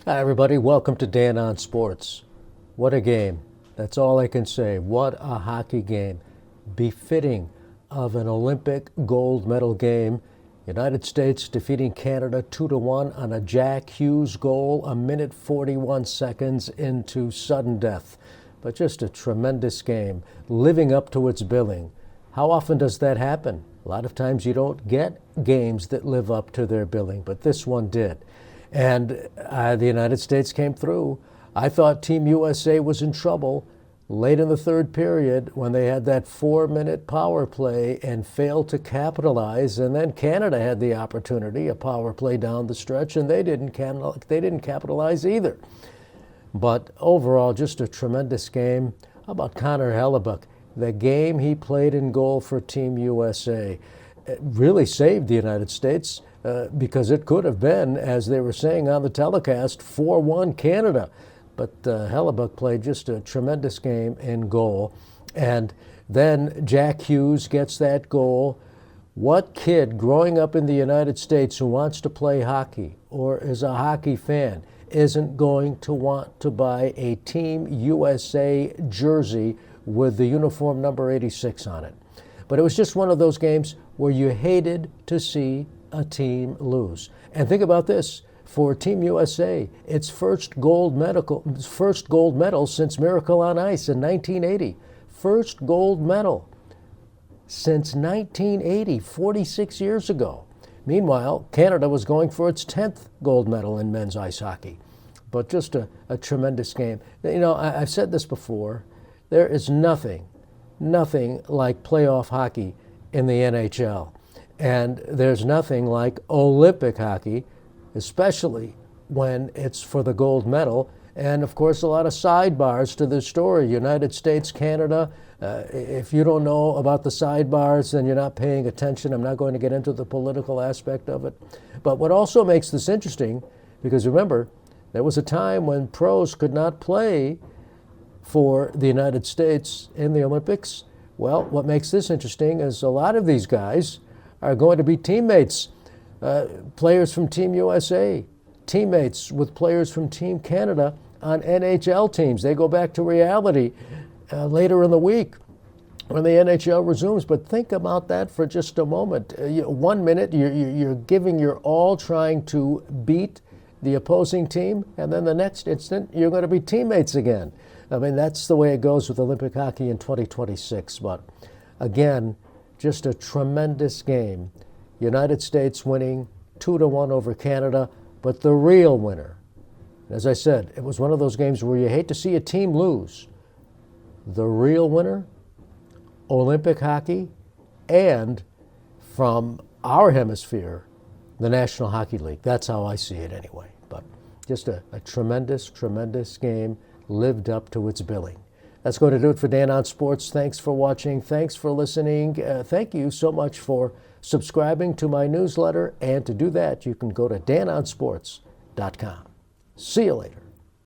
Hi, everybody. Welcome to Dan on Sports. What a game. That's all I can say. What a hockey game. Befitting of an Olympic gold medal game. United States defeating Canada 2-1 on a Jack Hughes goal, a minute 41 seconds into sudden death. But just a tremendous game, living up to its billing. How often does that happen? A lot of times you don't get games that live up to their billing, but this one did. And the United States came through. I thought Team USA was in trouble late in the third period when they had that 4-minute power play and failed to capitalize. And then Canada had the opportunity, a power play down the stretch, and they didn't capitalize either. But overall, just a tremendous game. How about Connor Hellebuyck? The game he played in goal for Team USA really saved the United States. Because it could have been, as they were saying on the telecast, 4-1 Canada. But Hellebuyck played just a tremendous game in goal. And then Jack Hughes gets that goal. What kid growing up in the United States who wants to play hockey or is a hockey fan isn't going to want to buy a Team USA jersey with the uniform number 86 on it? But it was just one of those games where you hated to see a team lose. And think about this, for Team USA, its first gold medal since Miracle on Ice in 1980. First gold medal since 1980, 46 years ago. Meanwhile, Canada was going for its 10th gold medal in men's ice hockey. But just a tremendous game. You know, I've said this before, there is nothing like playoff hockey in the NHL. And there's nothing like Olympic hockey, especially when it's for the gold medal. And of course, a lot of sidebars to this story. United States, Canada. If you don't know about the sidebars, then you're not paying attention. I'm not going to get into the political aspect of it. But what also makes this interesting, because remember, there was a time when pros could not play for the United States in the Olympics. Well, what makes this interesting is a lot of these guys are going to be teammates, players from Team USA, teammates with players from Team Canada on NHL teams. They go back to reality later in the week when the NHL resumes. But think about that for just a moment. 1 minute, you're giving your all trying to beat the opposing team, and then the next instant, you're going to be teammates again. I mean, that's the way it goes with Olympic hockey in 2026. But again, just a tremendous game. United States winning 2-1 over Canada, but the real winner, as I said, it was one of those games where you hate to see a team lose. The real winner, Olympic hockey, and from our hemisphere, the National Hockey League. That's how I see it anyway. But just a tremendous, tremendous game, lived up to its billing. That's going to do it for Dan on Sports. Thanks for watching. Thanks for listening. Thank you so much for subscribing to my newsletter. And to do that, you can go to danonsports.com. See you later.